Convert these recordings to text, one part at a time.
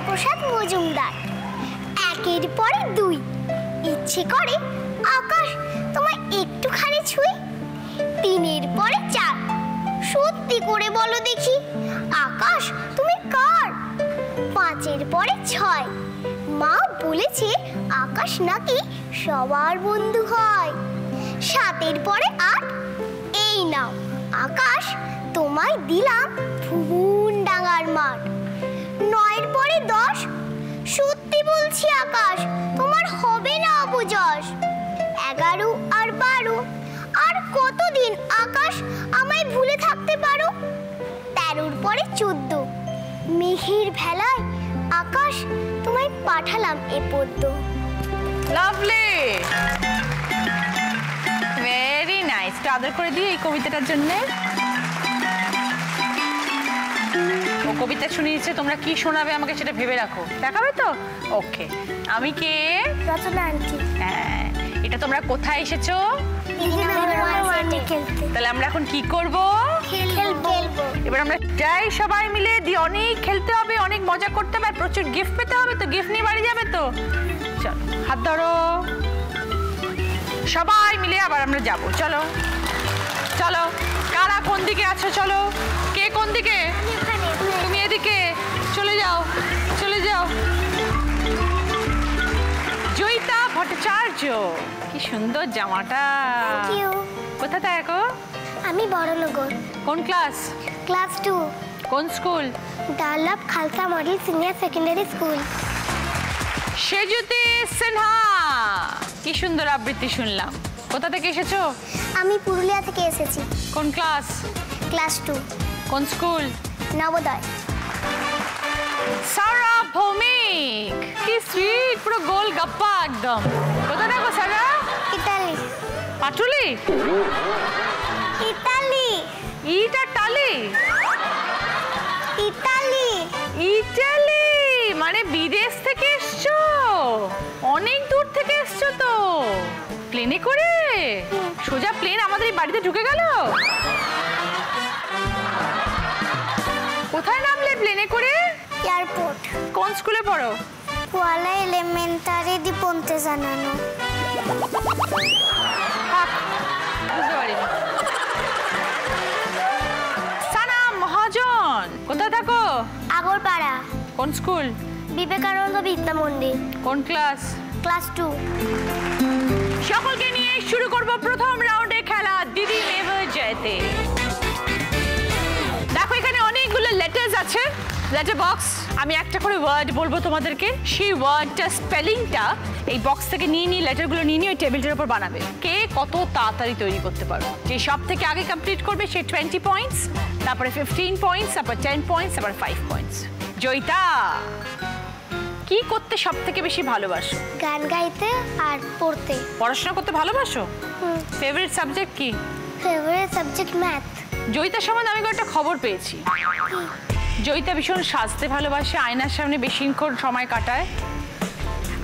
প্রসাদ মজুমদার। একের পরে দুই, ইচ্ছে করে আকাশ তোমায় একটুখানি ছুঁই। তিনের পরে চার, সত্যি করে বলো দেখি আকাশ তুমি কার? পাঁচের পরে ছয়, মা বলেছে আকাশ নাকি সবার বন্ধু হয়। সাতের পরে আট, এই নাও আকাশ তোমায় দিলাম ভুবন ডাঙার মাঠ। নয়ের পরে দশ, সত্যি বলছি আকাশ তোমার হবে না অবযশ। 11 আর 12, আর কতদিন আকাশ আমায় ভুলে থাকতে পারো? 13-র পরে 14, মেঘের ভেলায় আকাশ তোমায় পাঠালাম এ পদ্য। Lovely, very nice. আদর করে দিই এই কবিতাটার জন্য। ও কবিতা শুনিয়েছে, তোমরা কি শোনাবে আমাকে সেটা ভেবে রাখো। দেখাবে তো? ওকে। আমি কে? রচনা আন্টি। হ্যাঁ, এটা তোমরা কোথায় এসেছো? তাহলে আমরা এখন কি করব? খেলবো। এবার আমরা যাই সবাই মিলে দিয়ে অনেক খেলতে হবে, অনেক মজা করতে হবে, আর প্রচুর গিফট পেতে হবে। তো গিফট নিয়ে বাড়ি যাবে তো? চলো হাত ধরো সবাই মিলে, আবার আমরা যাব। চলো চলো, কারা কোন দিকে আছো? চলো, কে কোন দিকে? তুমি এদিকে চলে যাও, চলে যাও। জয়িতা ভট্টাচার্য, কি সুন্দর জামাটা। কোথা থাকো? আমি বড়নগর। কোন ক্লাস? ক্লাস 2। কোন school? Dunlop Khalsa model senior secondary school. Sejuti Sinha, কি সুন্দর আবৃত্তি শুনলাম। কোথা থেকে এসেছো? আমি পুরুলিয়া থেকে এসেছি। কোন ক্লাস? ক্লাস 2। কোন স্কুল? নবোদয়। সারা ভৌমিক, কি সুইট, পুরো গোল গাপ্পা একদম। কোথা থাকো সারা? ইতালি। পাটুলি? ইতালি। ইটা টালি? ইতালি। ইটালি মানে বিদেশ থেকে এসছো? অনেক দূর থেকে এসছো তো। প্লেনে করে? সোজা প্লেন আমাদের এই বাড়িতে ঢুকে গেল? কোথায় নামলে প্লেনে করে? এয়ারপোর্ট। কোন স্কুলে পড়ো? কুয়ালা এলিমেন্টারি দি পন্তে জানানো। বুঝতে পারিনি। সানা মহাজন, কোথায় থাকো? আগরপাড়া। কোন স্কুল? বিবেকানন্দ বিদ্যা মন্দির। কোন ক্লাস? ক্লাস 2। সকলকে নিয়ে শুরু করব প্রথম রাউন্ডে খেলা দিদি নেভার জয়তে। দেখো এখানে অনেকগুলো লেটার্স আছে, লেটার বক্স। আমি একটা করে ওয়ার্ড বলবো তোমাদেরকে, সেই ওয়ার্ডটা স্পেলিংটা এই বক্স থেকে নিয়ে লেটারগুলো নিয়ে ওই টেবিলটার উপর বানাবে। কে কত তাড়াতাড়ি তৈরি করতে পারবে, যে সব থেকে আগে কমপ্লিট করবে সে 20 পয়েন্টস, তারপরে 15 পয়েন্টস, তারপর 10 পয়েন্টস, তারপর 5 পয়েন্টস। জয়িতা, কি করতে সব থেকে বেশি ভালোবাসো? গান গাইতে আর পড়তে। পড়াশোনা করতে ভালোবাসো? ফেভারিট সাবজেক্ট কি? Favourite subject math. জয়িতার সম্বন্ধে আমি একটা খবর পেয়েছি। জয়িতা ভীষণ সাজতে ভালোবাসে, আয়নার সামনে বেশিক্ষণ সময় কাটায়,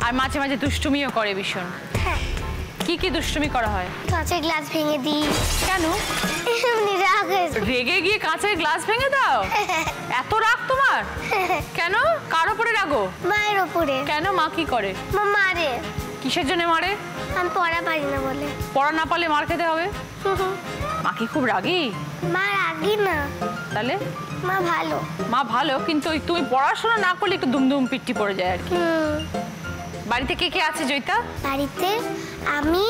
আর মাঝে মাঝে দুষ্টুমিও করে ভীষণ। হ্যাঁ। কি কি দুষ্টুমি করা হয়? কাঁচের গ্লাস ভেঙে দিই। কেন? এমনি রাগ হয়েছে। রেগে গিয়ে কাঁচের গ্লাস ভেঙে দাও? এত রাগ তোমার? কেন? কার উপরে রাগো? মায়ের ওপরে। কেন? মা কি করে? মা মারে। কিসের জন্য মারে? আমি পড়া পারি না বলে। পড়া না পারলে মার খেতে হবে? মা কি খুব রাগী? মা রাগী না। তাহলে? মা ভালো। মা ভালো, কিন্তু তুমি পড়াশোনা না করলে একটু দুমদুম পিট্টি পড়ে যায় আর কি। বাড়িতে কে কে আছে জয়িতা? বাড়িতে আমি,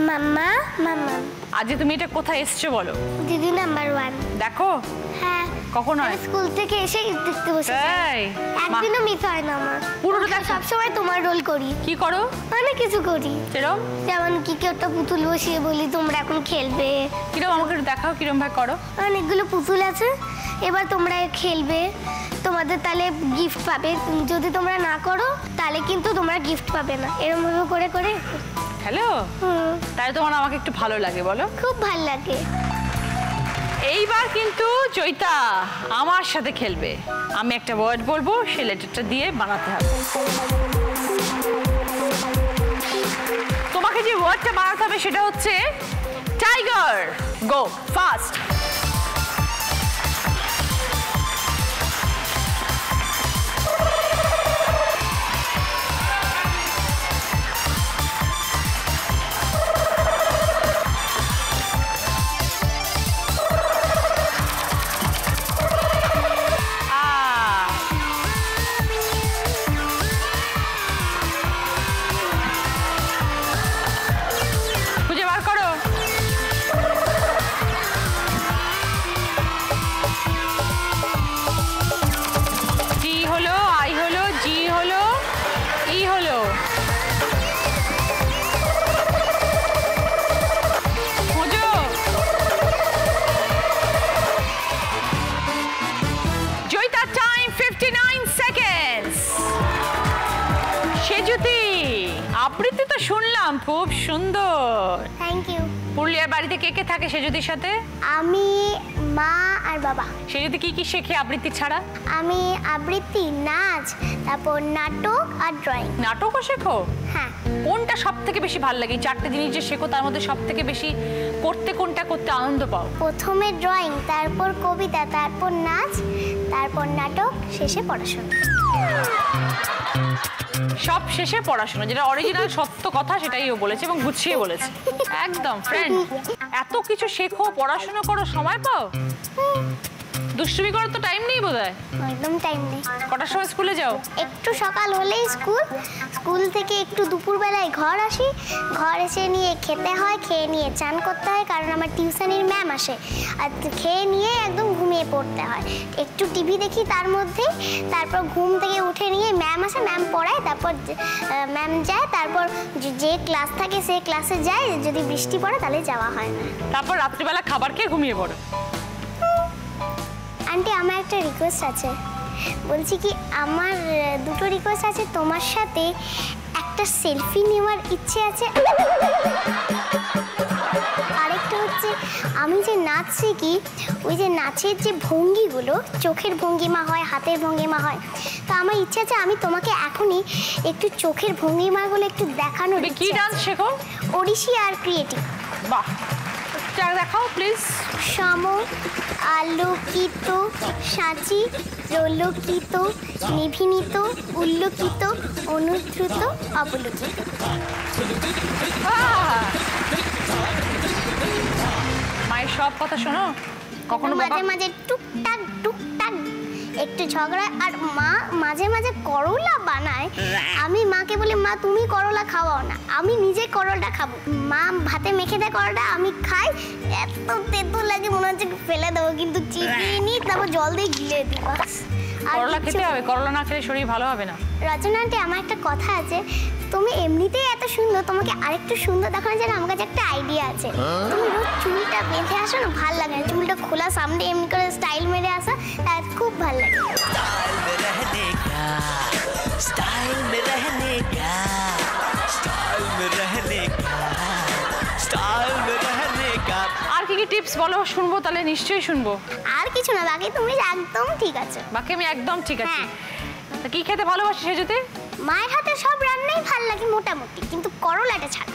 মাম্মা, মাম্মা। আজ তুমি এটা কোথায় এসছো বলো? দিদি নাম্বার 1। দেখো। হ্যাঁ। কখন হয়? স্কুল থেকে এসে দেখতে বসে। তাই? একদিনও মিস হয় না আমার। পুরোটা দেখ। সবসময় তোমার রোল করি। কি করো? অনেক কিছু করি। কিরম? যেমন কি একটা পুতুল বসিয়ে বলি তোমরা এখন খেলবে। কিরম আমাকে একটু দেখাও, কিরম ভাবে করো। অনেকগুলো পুতুল আছে, এবার তোমরা খেলবে, তোমাদের তাহলে গিফট পাবে। যদি তোমরা না করো তাহলে কিন্তু তোমরা গিফট পাবে না। এরকম ভাবে করে করে। হ্যালো। তাই তোমার আমাকে একটু ভালো লাগে বলো? খুব ভালো লাগে। এইবার কিন্তু জয়িতা আমার সাথে খেলবে। আমি একটা ওয়ার্ড বলবো, সেই লেটারটা দিয়ে বানাতে হবে। তোমাকে যে ওয়ার্ডটা বানাতে হবে সেটা হচ্ছে টাইগার। গো ফাস্ট। খুব সুন্দর। Thank you. পুরুলিয়ার বাড়িতে কে কে থাকে সেজুদির সাথে? আমি, মা আর বাবা। সেজুদি কি কি শেখে আবৃত্তি ছাড়া? আমি আবৃত্তি, নাচ, তারপর নাটক আর ড্রয়িং। নাটকও শেখো? হ্যাঁ। কোনটা সব থেকে বেশি ভালো লাগে? চারটে জিনিস যে শেখো তার মধ্যে সব থেকে বেশি কোনটা করতে আনন্দ পাও? প্রথমে ড্রয়িং, তারপর কবিতা, তারপর নাচ, তারপর নাটক, শেষে পড়াশোনা। সব শেষে পড়াশোনা, যেটা অরিজিনাল সত্য কথা সেটাই ও বলেছে এবং গুছিয়ে বলেছে। একদম ফ্রেন্ড। এত কিছু শেখো, পড়াশোনা করো, সময় পাও? দুষ্টুমি করার তো টাইম নেই বোধহয়। একদম টাইম নেই। কটার সময় স্কুলে যাও? একটু সকাল হলেই স্কুল থেকে একটু দুপুরবেলায় ঘর আসি, ঘর এসে নিয়ে খেতে হয়, খেয়ে নিয়ে চান করতে হয় কারণ আমার টিউশনির ম্যাম আসে, আর খেয়ে নিয়ে একদম ঘুমিয়ে পড়তে হয়। একটু টিভি দেখি তার মধ্যে, তারপর ঘুম থেকে উঠে নিয়ে ম্যাম আসে, ম্যাম পড়ায়, তারপর ম্যাম যায়, তারপর যে ক্লাস থাকে সেই ক্লাসে যায়, যদি বৃষ্টি পড়ে তাহলে যাওয়া হয় না। তারপর রাত্রিবেলা খাবার খেয়ে ঘুমিয়ে পড়ো। আন্টি, আমার একটা রিকোয়েস্ট আছে। বলছি কি, আমার দুটো রিকোয়েস্ট আছে। তোমার সাথে একটা সেলফি নেওয়ার ইচ্ছে আছে, আরেকটা হচ্ছে আমি যে নাচ শিখি, ওই যে নাচের যে ভঙ্গিগুলো, চোখের ভঙ্গিমা হয়, হাতের ভঙ্গিমা হয়, তো আমার ইচ্ছে আছে আমি তোমাকে এখনই একটু চোখের ভঙ্গিমাগুলো একটু দেখানোর। কি ডান্স শেখো? ওড়িশি আর ক্রিয়েটিভ। বাহ, দেখাও প্লিজ। সম, আলোকিত, সাঁচি, প্রলোকিত, নিভিনিত, উল্লোকিত, অনুদ্ধৃত, অবলোকিত। মায়ের সব কথা শোনো? কখনো মাঝে মাঝে টুকটাক টুকটাক একটু ঝগড়া, আর মা মাঝে মাঝে করলা বানায়। আমি মাকে বলি, মা তুমি করলা খাওয়াও না, আমি নিজে করলাটা খাবো। মা ভাতে মেখে দেয় করলাটা, আমি খাই, এত তেতো লাগে মনে হচ্ছে ফেলে দেবো, কিন্তু চিবিয়ে নিই, তারপর জল দিয়ে গিলে দিই। বাস। করলা খেতে হবে, করলা না খেলে শরীর ভালো হবে না। রচনা আন্টি, আমার একটা কথা আছে। তুমি এমনিতেই এত সুন্দর, তোমাকে আরেকটু সুন্দর দেখানোর জন্য আমার কাছে একটা আইডিয়া আছে। তুমি রোজ চুলটা বেঁধে আসো না, ভাল লাগে না? চুলটা খোলা সামনে এমনি করে স্টাইল মেরে আসা, খুব ভাল লাগে। स्टाइल में रहने का, स्टाइल में रहने का, स्टाइल में रहने का। আর কি কি টিপস বলো, শুনবো তাহলে, নিশ্চয়ই শুনবো। আর কিছু না, বাকি তুমি একদম ঠিক আছে। বাকি আমি একদম ঠিক আছি। হ্যাঁ। তা কি খেতে ভালোবাসি সেজুদি? মায়ের হাতে সব রান্নাই ভাল লাগে মোটামুটি, কিন্তু করলাটা ছাড়া।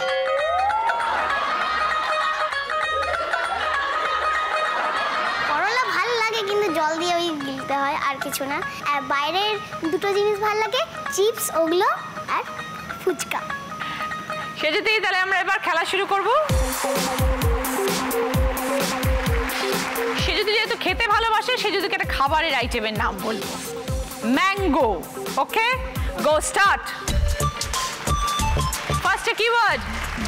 করলা ভাল লাগে, কিন্তু জল দিয়ে ওই গিলতে হয়, আর কিছু না। আর বাইরের দুটো জিনিস ভাল লাগে, চিপস ওগুলো আর ফুচকা। সেজুদি, তাহলে আমরা এবার খেলা শুরু করব। সেজুদি যেহেতু খেতে ভালোবাসে, সেজুদিকে একটা খাবারের আইটেমের নাম বলবো। ম্যাঙ্গো। ওকে, গো স্টার্ট। ফার্স্ট কিওয়ার্ড,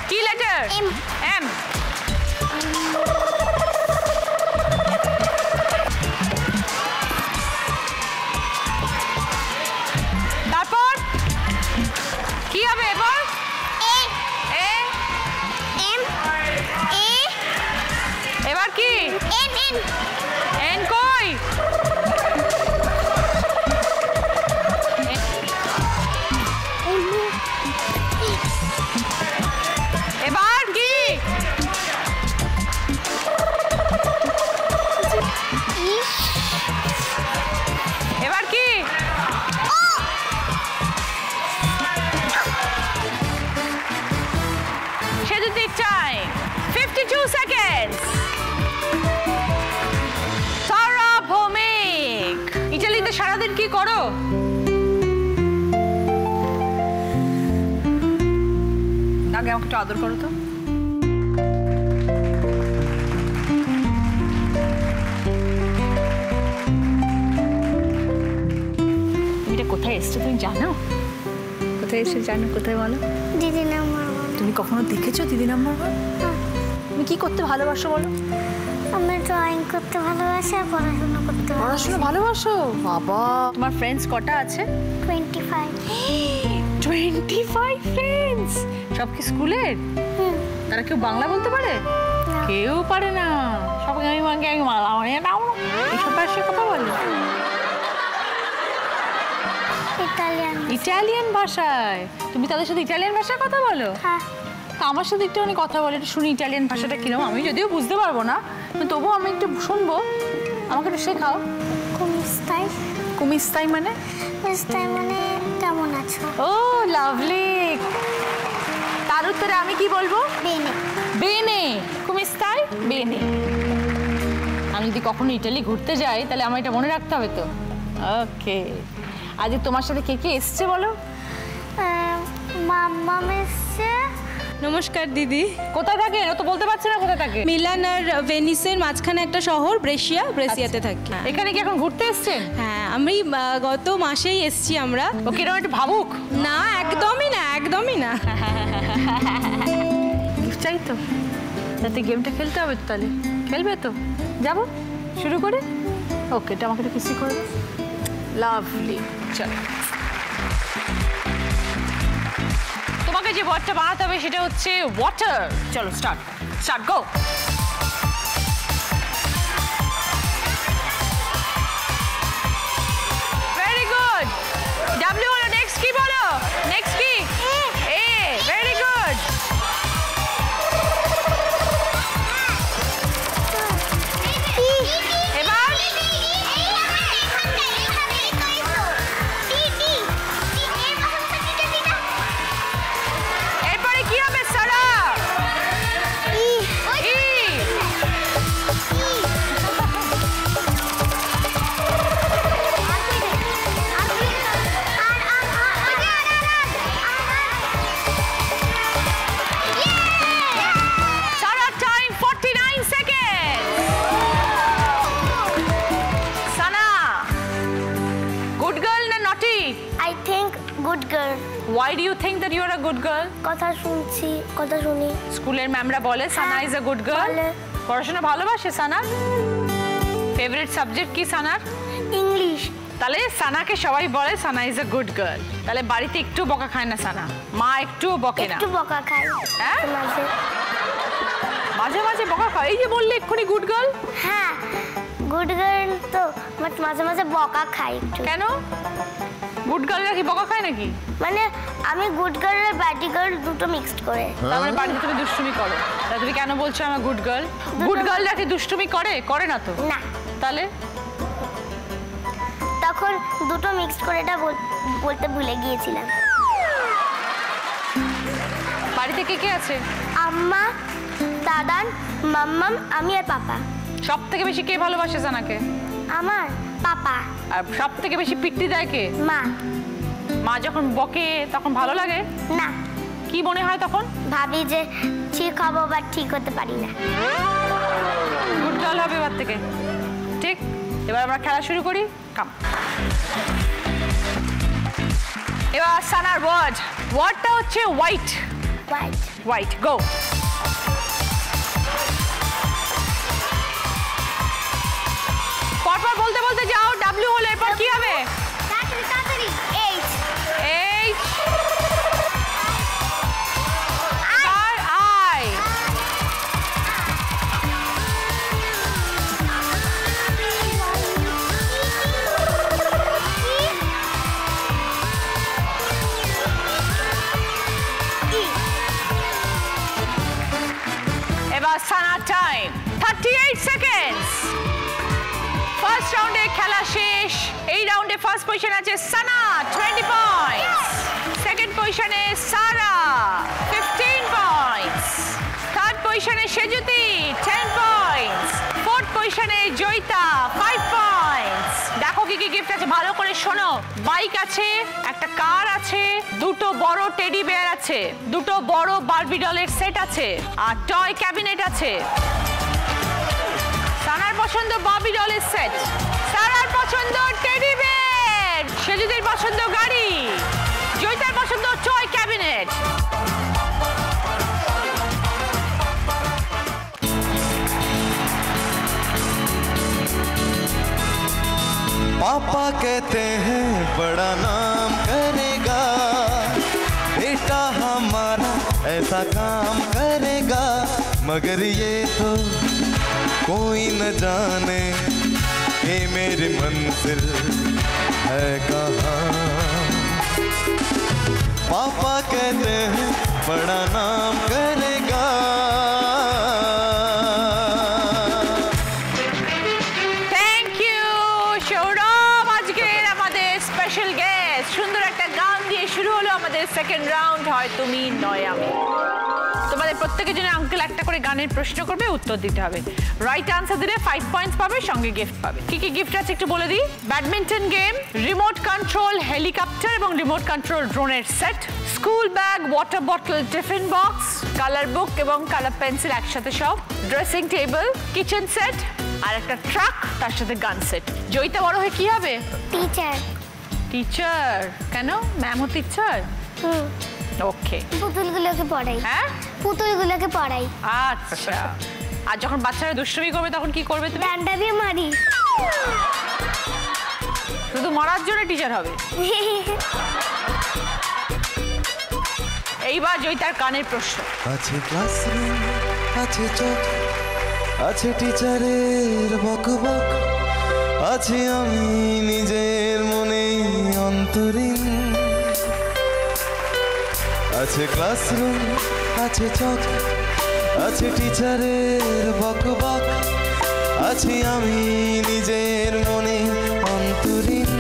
কি লেটার? এম। এম। তারপর কি হবে এবার? এ। এ। এম। এ। এবার কি? এন। এন। এন কই? এবার কি? ইস। এবার কি? সেজুদি টাইম 52 সেকেন্ডস। সারা ভৌমিক, ইটালিতে সারাদিন কি করো? আগে আমাকে একটু আদর করো তো। এটা কোথায় এসছো তুমি জানো? কোথায় এসে জানো? কোথায় বলো? দিদি নাম্বার ওয়ান। তুমি কখনো দেখেছো দিদি নাম্বার ওয়ান? তুমি কি করতে ভালোবাসো বলো? আমি ড্রয়িং করতে ভালোবাসি আর পড়াশোনা করতে ভালোবাসি। পড়াশোনা ভালোবাসো? বাবা, তোমার ফ্রেন্ডস কটা আছে? 25। 25 ফ্রেন্ডস। সব কি স্কুলের? তারা কেউ বাংলা বলতে পারে? কেউ পারে না। সবাই আমি মাকে আমি মালা মানে নাও এইসব ভাষায় কথা বলে। ইটালিয়ান। ইটালিয়ান ভাষায়? তুমি তাদের সাথে ইটালিয়ান ভাষায় কথা বলো? হ্যাঁ। তা আমার সাথে একটুখানি কথা বলে, একটু শুনি ইটালিয়ান ভাষাটা কিরকম। আমি যদিও বুঝতে পারবো না, তবুও আমি একটু শুনবো, আমাকে একটু শেখাও। কুমিস্তাই। কুমিস্তাই মানে? কুমিস্তাই মানে কেমন আছো? ও লাভলি। তার উত্তরে আমি কি বলবো? বেনে। বেনে। কুমিস্তাই বেনে। আমি যদি কখনো ইটালি ঘুরতে যাই তাহলে আমার এটা মনে রাখতে হবে তো। ওকে, আজ তোমার সাথে কে কে এসছে বলো? মাম্মা এসছে। নমস্কার দিদি। কোথায় থাকেন? ও তো বলতে পারছে না কোথায় থাকে। মিলান আর ভেনিসের মাঝখানে একটা শহর ব্রেসিয়াতে থাকি। এখানে কি এখন ঘুরতে এসছেন? হ্যাঁ, আমি গত মাসেই এসছি আমরা। ও কিরকম একটু ভাবুক? না, একদমই না, একদমই না। গিফট চাই তো, যাতে গেমটা খেলতে হবে তো। তাহলে খেলবে তো? যাবো শুরু করে। ওকে, এটা আমাকে একটু কিসি করে দাও। লাভলি। চলো, তোমাকে যে ওয়ার্ডটা বানাতে হবে সেটা হচ্ছে ওয়াটার। চলো start go. Very good. W বলো, নেক্সট কি বলো? নেক্সট কি? এ। Very good. এবার এরপরে কি হবে? Sara. E. Sara time 49 second. Sana, good girl না naughty? I think good girl. Why do you think that you are a good girl? কথা শুনি। স্কুলের ম্যামরা বলে সানা ইজ আ গুড গার্ল। বলে। পড়াশোনা ভালোবাসে সানা? ফেভারিট সাবজেক্ট কি সানার? ইংলিশ। তাহলে সানাকে সবাই বলে সানা ইজ আ গুড গার্ল। তাহলে বাড়িতে একটু বকা খায় না সানা? মা একটুও বকে না? একটু বকা খাই হ্যাঁ? মাঝে। মাঝে মাঝে বকা খায়। এই যে বললে এক্ষুনি গুড গার্ল। হ্যাঁ, গুড গার্ল তো, বাট মাঝে মাঝে বকা খাই একটু। কেন? গুড গার্লরা কি বকা খায় নাকি? মানে আমি গুড গার্ল আর ব্যাড গার্ল দুটো মিক্সড করে। তার মানে বাড়িতে তুমি দুষ্টুমি করো। তা তুমি কেন বলছো আমার গুড গার্ল? গুড গার্লরা কি দুষ্টুমি করে না তো? না, তাহলে তখন দুটো মিক্সড করে এটা বলতে ভুলে গিয়েছিলাম। বাড়িতে কে কে আছে? আম্মা, দাদান, মাম্মাম, আমি আর পাপা। সব থেকে বেশি কে ভালোবাসে সানাকে? আমার পাপা। আর সব থেকে বেশি পিট্টি দেয় কে? মা। মা যখন বকে তখন ভালো লাগে না, কি মনে হয় তখন? ভাবি যে ঠিক হবো বা ঠিক হতে পারি না। গুড গার্ল হবে এবার থেকে, ঠিক? এবার আমরা খেলা শুরু করি। কাম। এবার সানার ওয়ার্ডটা হচ্ছে হোয়াইট। হোয়াইট, গো। পরপর বলতে বলতে যাও। ডাব্লিউ হলো, এরপর কি হবে? তাড়াতাড়ি। এইচ। এইচ। আর আই। এবার সানা টাইম 38 সেকেন্ডস। ফার্স্ট রাউন্ডে খেলা শেষ। এই রাউন্ডে ফার্স্ট পজিশন আছে সানা 20 পয়েন্টস, সেকেন্ড পজিশনে সারা 15 পয়েন্টস, থার্ড পজিশনে সেজুতি 10 পয়েন্টস, ফোর্থ পজিশনে জয়িতা 5 পয়েন্টস। দেখো কি কি গিফট আছে, ভালো করে শোনো। বাইক আছে, একটা কার আছে, দুটো বড় টেডি বেয়ার আছে, দুটো বড় বারবি ডলের সেট আছে, আর টয় ক্যাবিনেট আছে। সানার পছন্দ বারবি ডলের সেট, সারার পছন্দ টেডি বেয়ার, সেজুদের পছন্দ গাড়ি, জয়িতার পছন্দ টয় ক্যাবিনেট। पापा कहते हैं बड़ा नाम करेगा, बेटा हमारा ऐसा काम करेगा, मगर ये तो कोई न जाने ये मेरी मंजिल है कहाँ। पापा कहते हैं बड़ा नाम करेगा। Thank you Sourav. আজকের আমাদের স্পেশাল গেস্ট সুন্দর একটা গান দিয়ে শুরু হলো আমাদের সেকেন্ড রাউন্ড, হয় তুমি নয় আমি। তোমাদের প্রত্যেকের জন্য আঙ্কেল একটা করে গানের প্রশ্ন করবে, উত্তর দিতে হবে। রাইট আনসার দিলে 5 পয়েন্টস পাবে, সঙ্গে গিফট পাবে। কি কি গিফট আছে একটু বলে দিই। Badminton game, remote control helicopter এবং রিমোট কন্ট্রোল ড্রোনের set, school bag, water bottle, tiffin box, colour বুক এবং কালার পেন্সিল একসাথে সব, ড্রেসিং টেবিল, কিচেন সেট আর একটা ট্রাক, তার সাথে গান সেট। জয়িতা বড় হয়ে কি হবে? টিচার। টিচার? কেন, ম্যাম হতে ইচ্ছা হয়? ওকে। পুতুলগুলোকে পড়াই। হ্যাঁ, পুতুলগুলোকে পড়াই। আচ্ছা। আর যখন বাচ্চারা দুষ্টুমি করবে তখন কি করবে তুমি? ডান্ডা দিয়ে মারি। শুধু মারার জন্য টিচার হবে? এইবার জয়িতার গানের প্রশ্ন। আছে ক্লাসরুম, আছে চক, আছে টিচারের বকবক, আছে আমি নিজের মনে অন্তরীণ। আছে ক্লাসরুম, আছে চক, আছে টিচারের বকবক, আছি আমি নিজের মনে অন্তরীণ।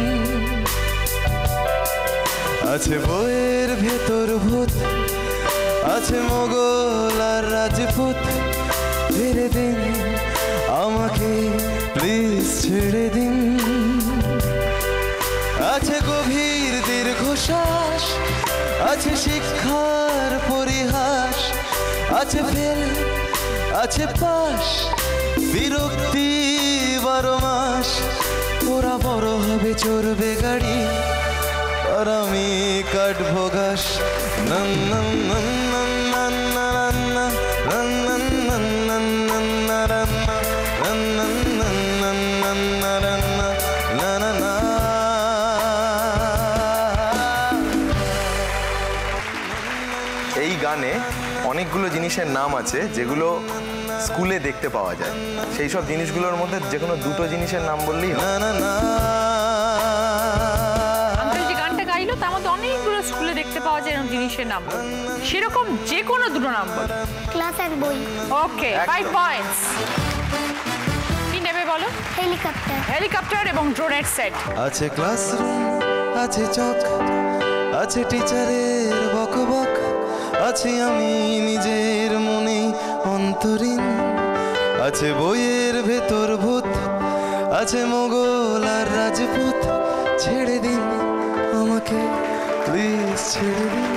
আছে বইয়ের ভেতর ভূত, আছে মোগল আর রাজপুত, ছেড়ে দিন আমাকে প্লিজ ছেড়ে দিন। আছে গভীর দীর্ঘশ্বাস, আছে শিক্ষার পরিহাস, আছে ফেল, আছে পাশ, বিরক্তি 12 মাস। ওরা বড় হবে চড়বে গাড়ি আর আমি কাটবো ঘাস। এই গানে অনেকগুলো জিনিসের নাম আছে যেগুলো স্কুলে দেখতে পাওয়া যায়। সেই সব জিনিসগুলোর মধ্যে যে কোনো দুটো জিনিসের নাম বললেই হয়। আঙ্কেল যে গানটা গাইলো তার মধ্যে অনেকগুলো স্কুলে দেখতে পাওয়া যায় এরকম জিনিসের নাম, সেরকম যে কোনো দুটো নাম বল। ক্লাস 1 বই। ওকে, 5 পয়েন্টস। কি নেবে বলো? হেলিকপ্টার। হেলিকপ্টার এবং ড্রোনের সেট। আছে ক্লাসরুম, আছে চক, আছে টিচারের বকবক, আছি আমি নিজের মনে অন্তরীণ। আছে বইয়ের ভেতর ভূত, আছে মোগল আর রাজপুত, ছেড়ে দিন আমাকে প্লিজ ছেড়ে দিন।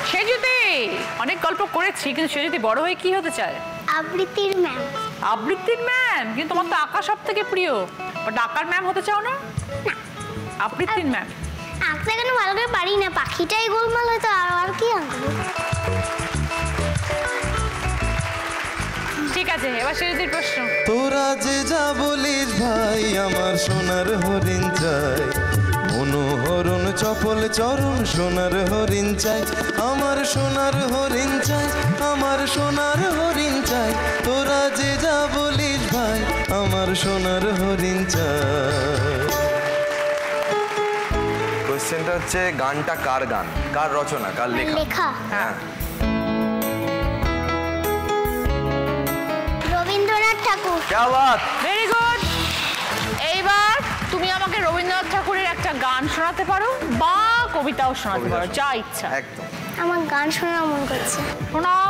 সে যদি অনেক গল্প করেছি, কিন্তু সে যদি বড় হয়ে কি হতে চায়? আবৃত্তির ম্যাম। আবৃত্তির ম্যাম? কিন্তু তোমার তো আঁকা সব থেকে প্রিয়, বাট আঁকার ম্যাম হতে চাও না? আবৃত্তির ম্যাম। আঁকতে কেন ভালো করে পারি না, পাখিটাই গোলমাল হয়তো, আর কি আঁকবো। ঠিক আছে, এবার সেদির প্রশ্ন। তোরা যে যা বলিস ভাই, আমার সোনার হরিণ চাই, মনোহরণ চপল চরণ সোনার হরিণ চাই, আমার সোনার হরিণ চাই, আমার সোনার হরিণ চাই। তোরা যে যা বলিস ভাই, আমার সোনার হরিণ চাই। কোয়েশ্চেনটা হচ্ছে গানটা কার গান, কার রচনা, কার লেখা? লেখা হ্যাঁ, রবীন্দ্রনাথ ঠাকুর। क्या बात। Very good. এইবার তুমি আমাকে রবীন্দ্রনাথ ঠাকুরের একটা গান শোনাতে পারো বা কবিতাও শোনাতে পারো, যা ইচ্ছা। একদম। আমার গান শোনা মন করছে। শোনাও।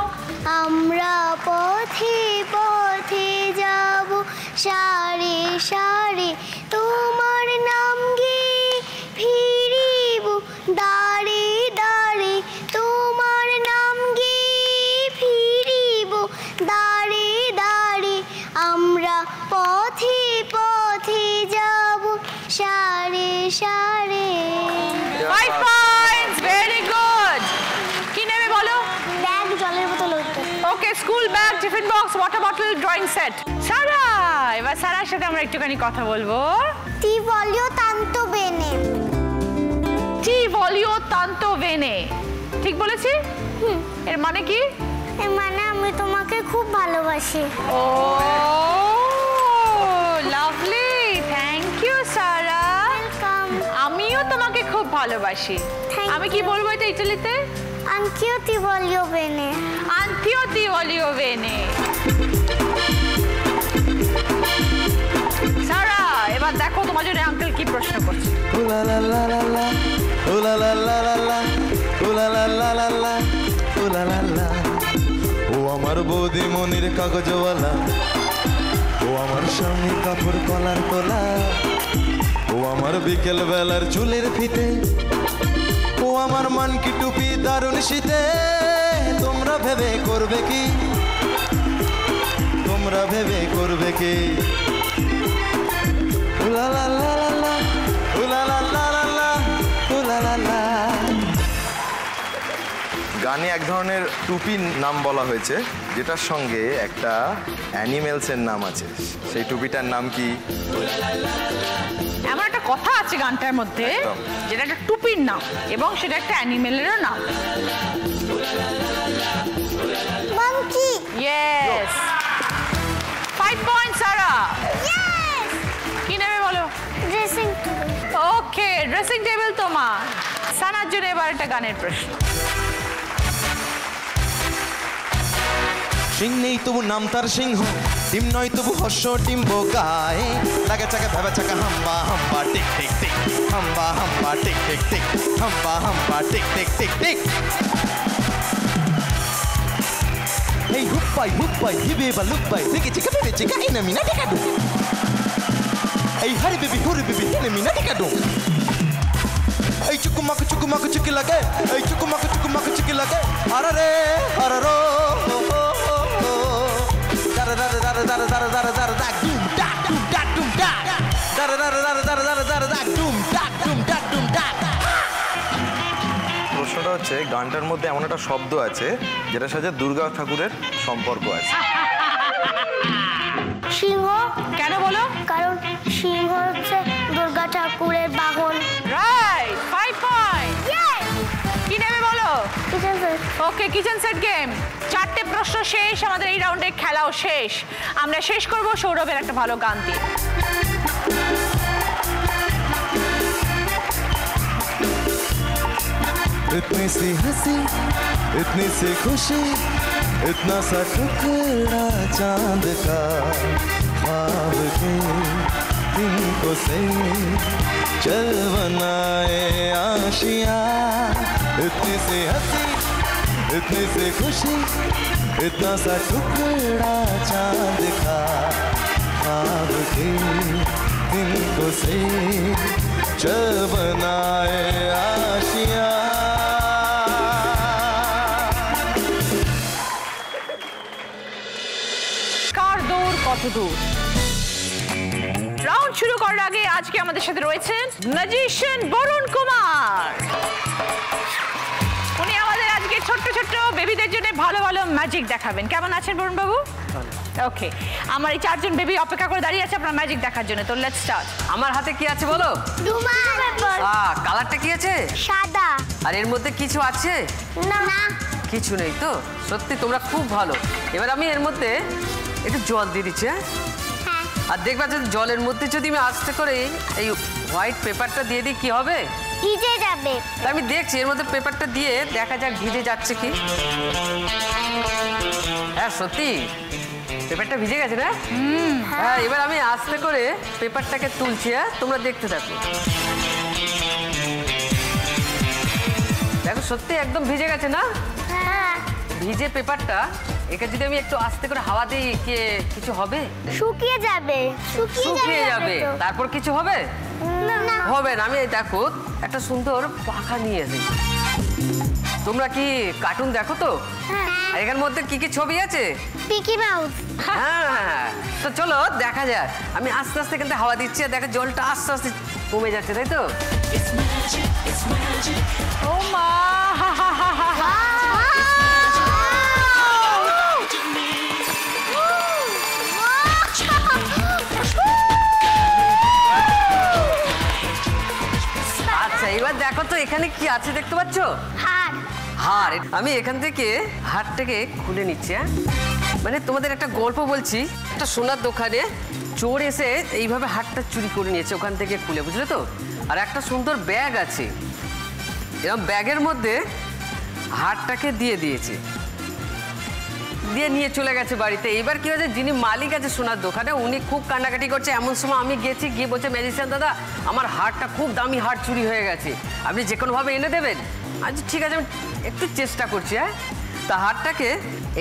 আমরা পথে পথে যাব সারে সারে, তোমার নাম গে ফিরিব দাঁড়ে দাঁড়ে, তোমার নাম গে ফিরিব দাঁড়ে দাঁড়ে। আমরা পথে পথে যাব সারে সারে। 5 পয়েন্টস, ভেরি গুড। কি নেবে বলো? ব্যাগ, জলের বোতল। Okay, school bag, tiffin box, water bottle, drawing set. Sara, এবার সারার সাথে আমরা একটুখানি কথা বলবো। Ti voglio tanto bene. টি ভলিও তান্তো ভেনে, ঠিক বলেছি? এর মানে কি? এর মানে আমি তোমাকে খুব ভালোবাসি। Oh lovely, thank you Sara. Welcome. আমিও তোমাকে খুব ভালোবাসি। Thank আমি কি বলবো এটা ইটালিতে? Anch'io ti voglio bene. Anch'io ti voglio bene. সারা, এবার দেখো তোমার জন্য আঙ্কেল কি প্রশ্ন করছে। ও লা লা লা লা লা, ও লা লা লা লা লা, ও লা লা লা লা লা, ও লা লা লা। ও আমার বৌদি মনির কাগজওয়ালা, ও আমার স্বামী কাপড় কলার তোলা, ও আমার বিকেল বেলার চুলের ফিতে, ও আমার মানকি টুপি দারুণ শীতে। তোমরা ভেবে করবে কি, তোমরা ভেবে করবে কি? ও লা লা লা লা লা, ও লা লা লা লা লা, ও লা লা লা। গানে এক ধরনের টুপির নাম বলা হয়েছে যেটার সঙ্গে একটা অ্যানিমেলসের নাম আছে, সেই টুপিটার নাম কি? এমন একটা কথা আছে গানটার মধ্যে একদম। যেটা একটা টুপির নাম এবং সেটা একটা অ্যানিমেলেরও নাম। Monkey. ইয়েস, 5 পয়েন্ট সারা। Yes. কি নেবে বলো? Dressing table. ওকে, ড্রেসিং টেবিল তোমার। সানার জন্য এবার একটা গানের প্রশ্ন। সিং নেই তবু নাম তার সিংহ, ডিম নয় তবু হর্ষ ডিম্ব গায়ে, লাগে চাকা ভেবে চাকা হাম্বা হাম্বা টিক টিক টিক, হাম্বা হাম্বা টিক টিক টিক, হাম্বা হাম্বা টিক টিক টিক টিক। এই হুপ্পাই হিবে বা লুপ্পাই দেখে চিকা ভেবে চিকা এনামি না দেখা দু, এই হারি বেবি হুরি বেবি এনামি না দেখা দু। এই চুকুমাকু চুকি লাগে, এই চুকুমাকু চুকি লাগে, আরে আরারো প্রশ্নটা হচ্ছে গানটার মধ্যে এমন একটা শব্দ আছে যেটার সাথে দুর্গা ঠাকুরের সম্পর্ক আছে। সিংহ, কেন বলো? কারণ সিংহ হচ্ছে দুর্গা ঠাকুরের বাহন। Right, 5 point. Yes. কি নেবে বলো? Kitchen set. ওকে, কিচেন সেট গেম। 4টে প্রশ্ন শেষ, আমাদের এই রাউন্ডে খেলাও শেষ। আমরা শেষ করব সৌরভের একটা ভালো গান দিয়ে। इतनी सी हंसी, इतनी सी खुशी, इतना सा टुकड़ा चांद का, ख्वाब के तिनको से चल बनाए आशिया। इतनी सी हंसी, इतनी सी खुशी, इतना सा टुकड़ा चांद का, ख्वाब के तिनको से चल बनाए आशिया। কার দৌড় কত দূর? রাউন্ড শুরু করার আগে আজকে আমাদের সাথে রয়েছেন ম্যাজিশিয়ান বরুণ কুমার। উনি আমাদের আজকে ছোট্ট ছোট্ট বেবিদের জন্য ভালো ভালো ম্যাজিক দেখাবেন। কেমন আছেন বরুণ বাবু? ওকে, আমার এই 4জন বেবি অপেক্ষা করে দাঁড়িয়ে আছে আপনার ম্যাজিক দেখার জন্য। তো লেটস স্টার্ট। আমার হাতে কি আছে বলো? রুমাল। কালারটা কি আছে? সাদা। আর এর মধ্যে কিছু আছে? না। কিছু নেই তো? সত্যি তোমরা খুব ভালো। এবার আমি এর মধ্যে একটু জল দিয়ে দিচ্ছি। হ্যাঁ, হ্যাঁ। আর দেখবা যদি জলের মধ্যে যদি আমি আস্তে করে এই হোয়াইট পেপারটা দিয়ে দিই কি হবে? ভিজে যাবে। তা আমি দেখছি এর মধ্যে পেপারটা দিয়ে দেখা যাক ভিজে যাচ্ছে কি। হ্যাঁ সত্যি পেপারটা ভিজে গেছে না? হ্যাঁ, এবার আমি আস্তে করে পেপারটাকে তুলছি। হ্যাঁ, তোমরা দেখতে থাকো। দেখো সত্যি একদম ভিজে গেছে না? হ্যাঁ। ভিজে পেপারটা একে যদি আমি একটু আস্তে করে হাওয়া দিই কি কিছু হবে? শুকিয়ে যাবে। শুকিয়ে যাবে। তো। তারপর কিছু হবে? না। হবে না। আমি এই দেখো একটা সুন্দর পাখা নিয়ে এসেছি। তোমরা কি কার্টুন দেখো তো? হ্যাঁ। আর এখানের মধ্যে কি কি ছবি আছে? পিকি মাউস। হ্যাঁ, তো চলো দেখা যাক। আমি আস্তে আস্তে কিন্তু হাওয়া দিচ্ছি আর দেখো জলটা আস্তে আস্তে কমে যাচ্ছে, তাই তো? ও মা, আচ্ছা এবার দেখো তো এখানে কি আছে দেখতে পাচ্ছ? হার। হার। আমি এখান থেকে হারটাকে খুলে নিচ্ছি। হ্যাঁ, মানে তোমাদের একটা গল্প বলছি। একটা সোনার দোকানে চোর এসে এইভাবে হারটা চুরি করে নিয়েছে ওখান থেকে খুলে, বুঝলে তো? আর একটা সুন্দর ব্যাগ আছে, এরকম ব্যাগের মধ্যে হারটাকে দিয়ে দিয়েছে, দিয়ে নিয়ে চলে গেছে বাড়িতে। এবার কি হয়েছে, যিনি মালিক আছে সোনার দোকানে উনি খুব কান্নাকাটি করছে। এমন সময় আমি গেছি, গিয়ে বলছে ম্যাজিশিয়ান দাদা আমার হারটা খুব দামি হার চুরি হয়ে গেছে, আপনি যে কোনোভাবে এনে দেবেন। আচ্ছা ঠিক আছে আমি একটু চেষ্টা করছি। হ্যাঁ, তা হারটাকে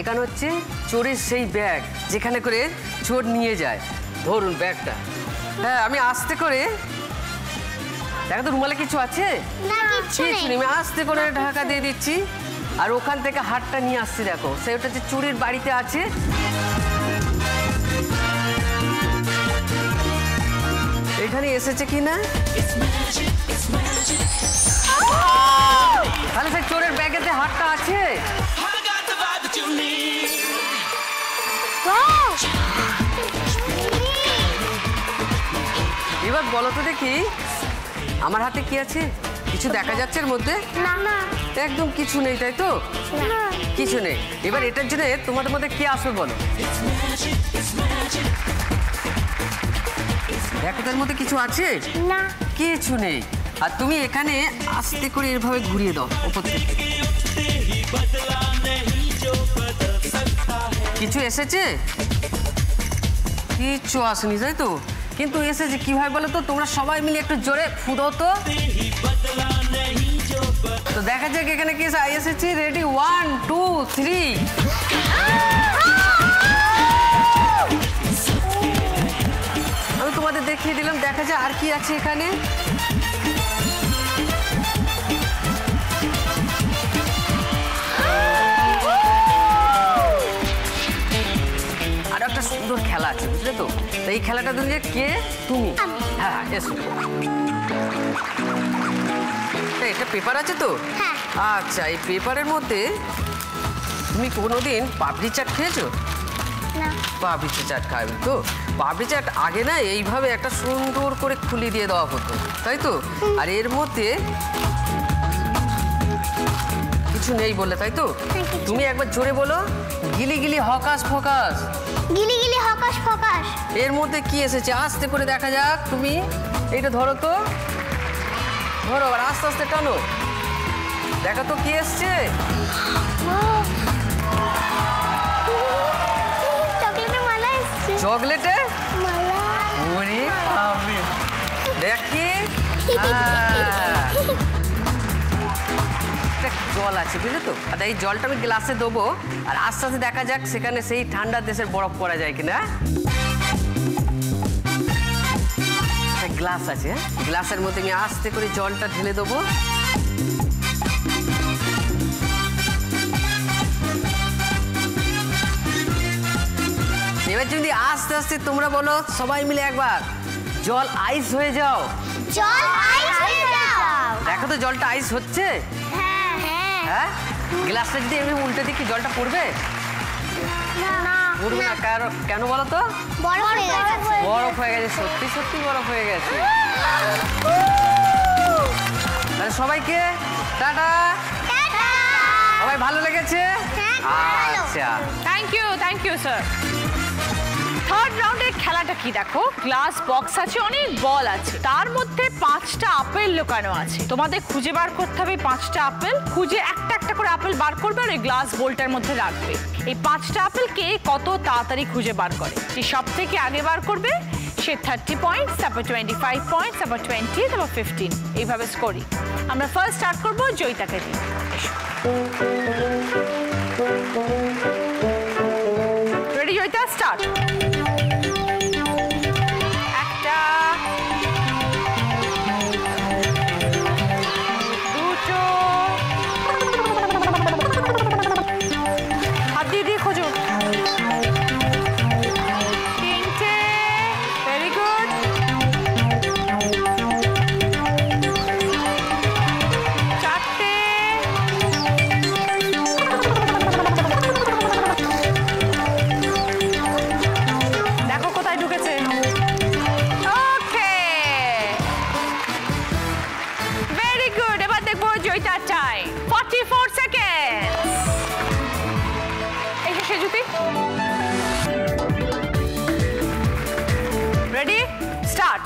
এখানে হচ্ছে চোরের সেই ব্যাগ যেখানে করে চোর নিয়ে যায়। ধরুন ব্যাগটা, হ্যাঁ আমি আস্তে করে, দেখো তো রুমালে কিছু আছে? না কিচ্ছু নেই। কিছু নেই, আমি আস্তে করে ঢাকা দিয়ে দিচ্ছি আর ওখান থেকে হারটা নিয়ে আসছি। দেখো সেটা যে চুরির বাড়িতে আছে। এখানে এসেছে কি না, তাহলে সেই চোরের ব্যাগেতে হারটা আছে। I got the vibe that you need. এবার বলো তো দেখি আমার হাতে কি আছে? কিছু দেখা যাচ্ছে এর মধ্যে? না না একদম কিছু নেই, তাই তো? না। কিছু নেই। এবার এটার জন্য তোমাদের মধ্যে কে আসবে বলো? দেখো তার মধ্যে কিছু আছে? না কিছু নেই। আর তুমি এখানে আস্তে করে এভাবে ঘুরিয়ে দাও উপর থেকে। কিছু এসেছে? কিচ্ছু আসেনি, তাই তো? কিন্তু এসেছে কিভাবে বলো তো? তোমরা সবাই মিলে একটু জোরে ফুদো তো। তো দেখা যাক এখানে কি এসেছে। রেডি, 1 2 3। আমি তোমাদের দেখিয়ে দিলাম, দেখা যায় আর কি আছে এখানে। আর একটা সুন্দর খেলা আছে, বুঝলে তো? তো এই খেলাটা তুমি কে? তুমি। হ্যাঁ এসো। এটা পেপার আছে তো? হ্যাঁ। আচ্ছা, এই পেপারের মধ্যে তুমি কোনোদিন পাপড়ি চাট খেয়েছো? না পাপড়ি চাট খাবে তো? পাপড়ি চাট আগে না এইভাবে একটা সুন্দর করে খুলি দিয়ে দেওয়া হতো, তাই তো? আর এর মধ্যে কিছু নেই বলে, তাই তো? তুমি একবার জোরে বলো, গিলি গিলি হকাস ফকাস। গিলি গিলি হকাস ফকাস। এর মধ্যে কি এসেছে আস্তে করে দেখা যাক। তুমি এইটা ধরো তো, ধরো আর আস্তে আস্তে টানো, দেখা তো কি এসছে। চকলেটের মালা এসছে। চকলেটে মালা। ওরে বাবা, দেখি জল আছে, বুঝলে তো? আর এই জলটা আমি গ্লাসে দেবো আর আস্তে আস্তে দেখা যাক সেখানে সেই ঠান্ডা দেশের বরফ পড়া যায় কিনা। গ্লাস আছে, গ্লাসের মধ্যে আমি আস্তে করে জলটা ঢেলে দেবো। এবার যদি আস্তে আস্তে তোমরা বলো সবাই মিলে একবার, জল আইস হয়ে যাও। জল আইস হয়ে যাও। দেখো তো জলটা আইস হচ্ছে। হ্যাঁ হ্যাঁ। হ্যাঁ, গ্লাসটা যদি এমনি উল্টে দিই কি জলটা পড়বে? না পড়বে না। কেন বলো তো? বরফ হয়ে গেছে। বরফ হয়ে গেছে, সত্যি সত্যি বরফ হয়ে গেছে। তাহলে সবাইকে টাটা। টাটা। সবাই ভালো লেগেছে? হ্যাঁ, ভালো। আচ্ছা, থ্যাংক ইউ স্যার। থার্ড রাউন্ডের খেলাটা কি দেখো, গ্লাস বক্স আছে, অনেক বল আছে, তার মধ্যে 5টা আপেল লুকানো আছে। তোমাদের খুঁজে বার করতে হবে 5টা আপেল, খুঁজে একটা একটা করে আপেল বার করবে আর ওই গ্লাস বোলটার মধ্যে রাখবে। এই 5টা আপেল কে কত তাড়াতাড়ি খুঁজে বার করে, যে সব থেকে আগে বার করবে সে 30 পয়েন্টস, তারপর 25 পয়েন্টস, তারপর 20, তারপর 15, এইভাবে স্কোরিং। আমরা ফার্স্ট স্টার্ট করবো জয়িতাকে দিয়ে। Ready Joyita, start. Ready? Start.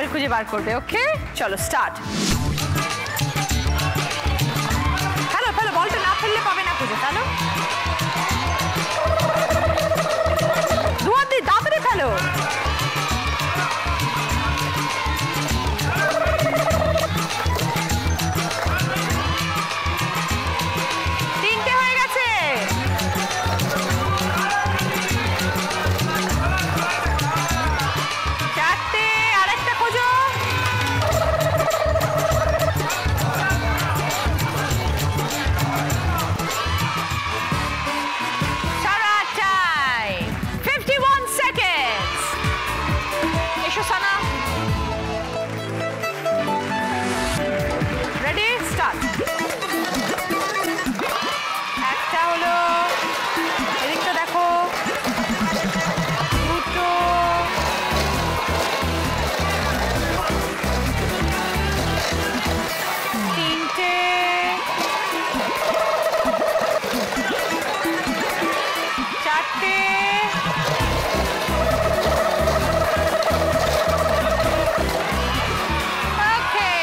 Apple খুঁজে বার করবে। ওকে, চলো স্টার্ট। হ্যালো ফেলো, বলটা না ফেললে পাবে না খুঁজে। ফেলো, দুয়ার দিয়ে দাঁতরে ফেলো। তিনটে হয়ে গেছে। চারটে, আরেকটা খোঁজো। সারা টাইম 51 সেকেন্ডস। এসো সানা, রেডি, স্টার্ট। একটা হলো, এদিকটা দেখো, দুটো, তিনটে, চারটে, ওকে।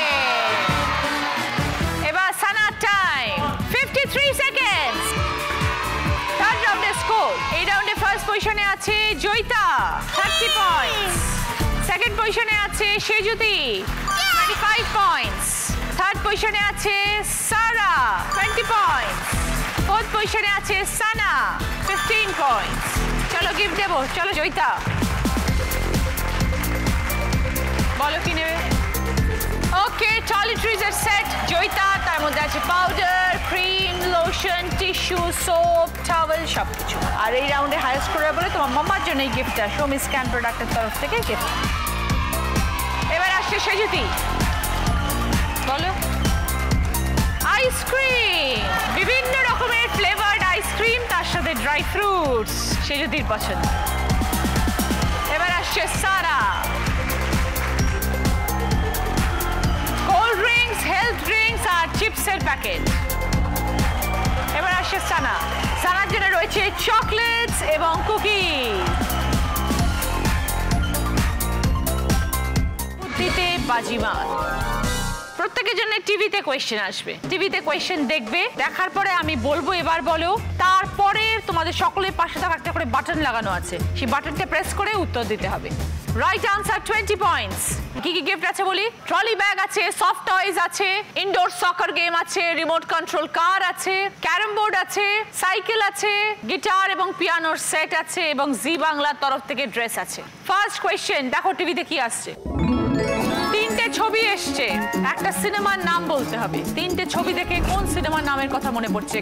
এবার সানা টাইম 53 সেকেন্ডস। থার্ড রাউন্ডের স্কোর, এই রাউন্ডে ফার্স্ট পজিশনে আছে জয়িতা 30 পয়েন্টস, সেকেন্ড পজিশনে আছে সেজুতি 25 পয়েন্টস, থার্ড পজিশনে আছে সারা 20 পয়েন্টস, ফোর্থ পজিশনে আছে সানা 15 পয়েন্টস। চলো গিফট দেবো, চলো জয়িতা বলো কি নেবে। ওকে, টয়লেট্রিজের সেট জয়িতা, তার মধ্যে আছে powder, cream, lotion, tissue, soap, towel সবকিছু। আর এই রাউন্ডে হাইয়েস্ট স্কোরার বলে তোমার মাম্মার জন্য এই গিফটটা সোমি স্ক্যান প্রোডাক্টের তরফ থেকে গিফট। এবার আসছে সেজুতি, বলো। আইসক্রিম, বিভিন্ন রকমের ফ্লেভার্ড আইসক্রিম, তার সাথে ড্রাই ফ্রুটস, সেজুতির পছন্দ। এবার আসছে সারা, কোল্ড ড্রিঙ্কস, হেলথ ড্রিঙ্কস আর চিপসের প্যাকেট। এবার আসছে সানা, সানার জন্য রয়েছে চকলেটস এবং কুকি। বুদ্ধিতে বাজিমাত, প্রত্যেকের জন্য টিভিতে কোয়েশ্চেন আসবে, টিভিতে কোয়েশ্চেন দেখবে, দেখার পরে আমি বলবো এবার বলো, তারপরে তোমাদের সকলের পাশে থাকা একটা করে বাটন লাগানো আছে, সেই বাটনটা প্রেস করে উত্তর দিতে হবে। Right answer 20 points. কি কি গিফট আছে বলি, ট্রলি ব্যাগ আছে, সফট টয়েজ আছে, ইনডোর সকার গেম আছে, রিমোট কন্ট্রোল কার আছে, ক্যারম বোর্ড আছে, সাইকেল আছে, গিটার এবং পিয়ানোর সেট আছে এবং জি বাংলার তরফ থেকে ড্রেস আছে। ফার্স্ট কোয়েশ্চেন, দেখো টিভিতে কি আসছে। তিনটে ছবি এসছে, একটা সিনেমার নাম বলতে হবে। তিনটে ছবি দেখে কোন সিনেমার নামের কথা মনে পড়ছে।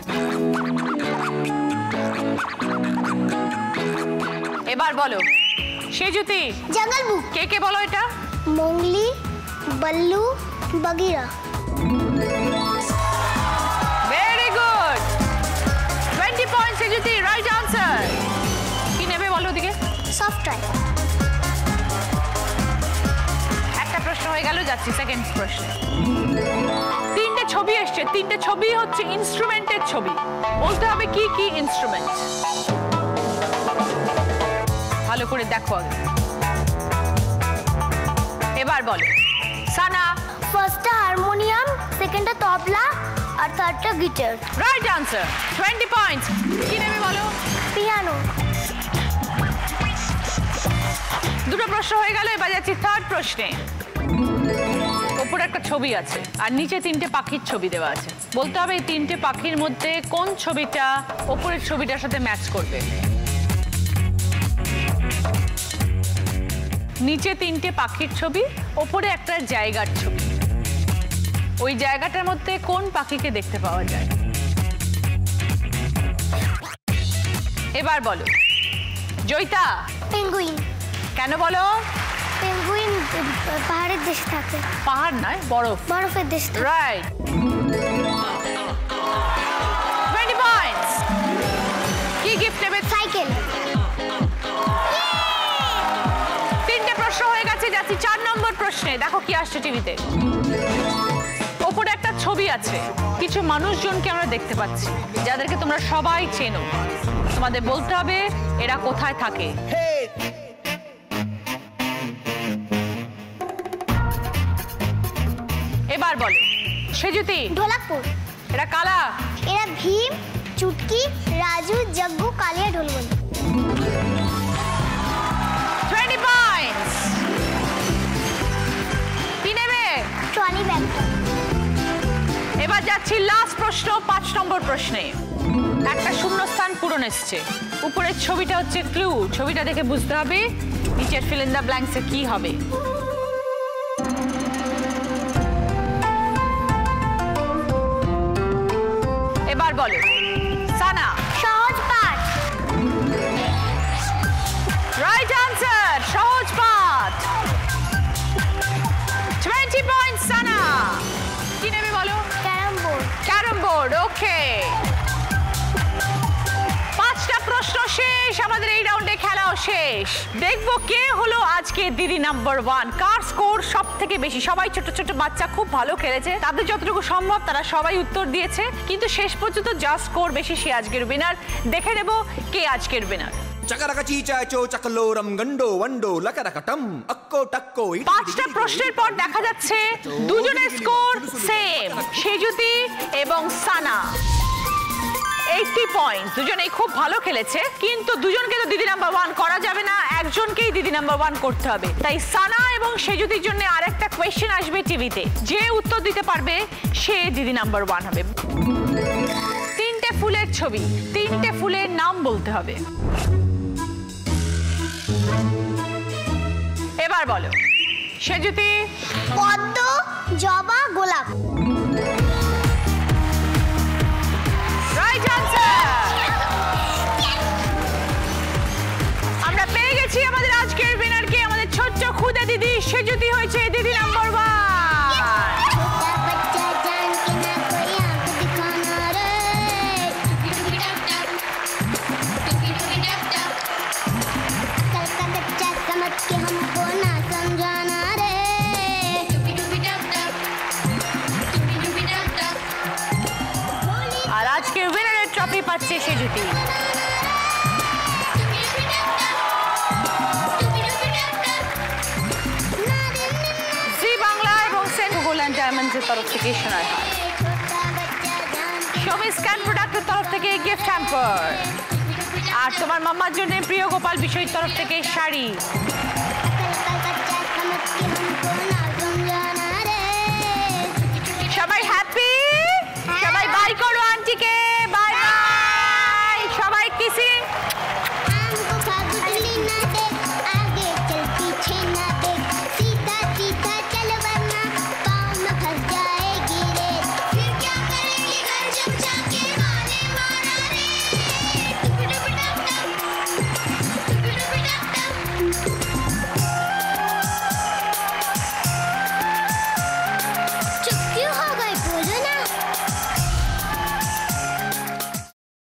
এবার বলো সেজুতি। জঙ্গল বুক। কে কে বলো এটা। Mowgli, Baloo, Bagheera. Very good, 20 points Sejuti, right answer. কি নেবে বলো দিকে। Soft toy. একটা প্রশ্ন হয়ে গেল, যাচ্ছি সেকেন্ড প্রশ্ন। তিনটে ছবি এসছে, তিনটে ছবি হচ্ছে ইনস্ট্রুমেন্টের ছবি, বলতে হবে কি কি ইনস্ট্রুমেন্ট। ভালো করে দেখো আগে। এবার বলো সানা। ফার্স্টটা হারমোনিয়াম, সেকেন্ডটা তবলা আর থার্ডটা গিটার। Right answer, 20 points. কি নেবে বলো। পিয়ানো। দুটো প্রশ্ন হয়ে গেল, এবার যাচ্ছি থার্ড প্রশ্নে। উপরে একটা ছবি আছে আর নিচে তিনটে পাখির ছবি দেওয়া আছে, বলতে হবে এই তিনটে পাখির মধ্যে কোন ছবিটা উপরের ছবিটার সাথে ম্যাচ করবে। নিচে তিনটে পাখির ছবি, ওপরে একটা জায়গার ছবি, ওই জায়গাটার মধ্যে কোন পাখিকে দেখতে পাওয়া যায়। এবার বলো জয়িতা। পেঙ্গুইন। কেন বলো। পেঙ্গুইন পাহাড়ের দেশে থাকে। পাহাড় নয়, বরফ। বরফের দেশে থাকে। Right, 20 points. কি গিফট নেবে। সাইকেল। তিনটে প্রশ্ন হয়ে গেছে, যাচ্ছি 4 নম্বর প্রশ্নে। দেখো কি আসছে টিভিতে। ওপরে একটা ছবি আছে, কিছু মানুষজনকে আমরা দেখতে পাচ্ছি যাদেরকে তোমরা সবাই চেনো। তোমাদের বলতে হবে এরা কোথায় থাকে। এবার বলো সেজুতি। ঢোলাকপুর। এটা কালা। এরা ভীম, চুটকি, রাজু, জগ্গু, কালিয়া, ঢোলবন্দি। 20 পয়েন্টস। কি নেবে? ট্রলি ব্যাগটা। এবার যাচ্ছি লাস্ট প্রশ্ন, 5 নম্বর প্রশ্নে। একটা শূন্যস্থান পূরণ এসছে। উপরের ছবিটা হচ্ছে ক্লু, ছবিটা দেখে বুঝতে হবে নিচের ফিল ইন দ্য ব্ল্যাঙ্কসে কি হবে। এবার বলো সানা। সহজ পাঠ। রাইট আনসার, সহজ পাঠ। 20 পয়েন্টস সানা। কি নেবে বলো? Carrom board. Carrom board. Okay, 5টা প্রশ্ন শেষ, আমাদের এই রাউন্ডে খেলাও শেষ। দেখবো কে হলো আজকে দিদি নাম্বার 1, কার স্কোর সব থেকে বেশি। সবাই ছোট ছোট বাচ্চা খুব ভালো খেলেছে, তাদের যতটুকু সম্ভব তারা সবাই উত্তর দিয়েছে, কিন্তু শেষ পর্যন্ত যা স্কোর বেশি সে আজকের উইনার। দেখে নেব কে আজকের উইনার। చకరక చీచాచో చకలోరం గండో వండో లకరకటం అక్కో టక్కో 5টা প্রশ্নের পর দেখা যাচ্ছে দুজনের স্কোর সেম, সেজুতি এবং সানা। 80 পয়েন্ট, দুজনেই খুব ভালো খেলেছে, কিন্তু দুজনকে তো দিদি নাম্বার 1 করা যাবে না, একজনকেই দিদি নাম্বার 1 করতে হবে। তাই সানা এবং সেজুতির জন্য আরেকটা কোয়েশ্চেন আসবে টিভিতে, যে উত্তর দিতে পারবে সে দিদি নাম্বার 1 হবে। 3টে ফুলের ছবি, 3টে ফুলের নাম বলতে হবে। এবার বলো সেজুতি। পদ্ম, জবা, গোলাপ। Right answer. আমরা পেয়ে গেছি আমাদের আজকের উইনারকে, আমাদের ছোট্ট খুদে দিদি সেজুতি হয়েছে দিদি নাম্বার 1। আর আজকের উইনারের ট্রফি পাচ্ছে সেজুতি। জি বাংলা এবং সেন্ট গোল্ড অ্যান্ড ডায়মন্ডসের তরফ থেকে সোনার হার, শোভি স্ক্যান প্রোডাক্টের তরফ থেকে গিফট হ্যাম্পার, আর তোমার মাম্মার জন্য প্রিয় গোপাল বিষয়ের তরফ থেকে শাড়ি।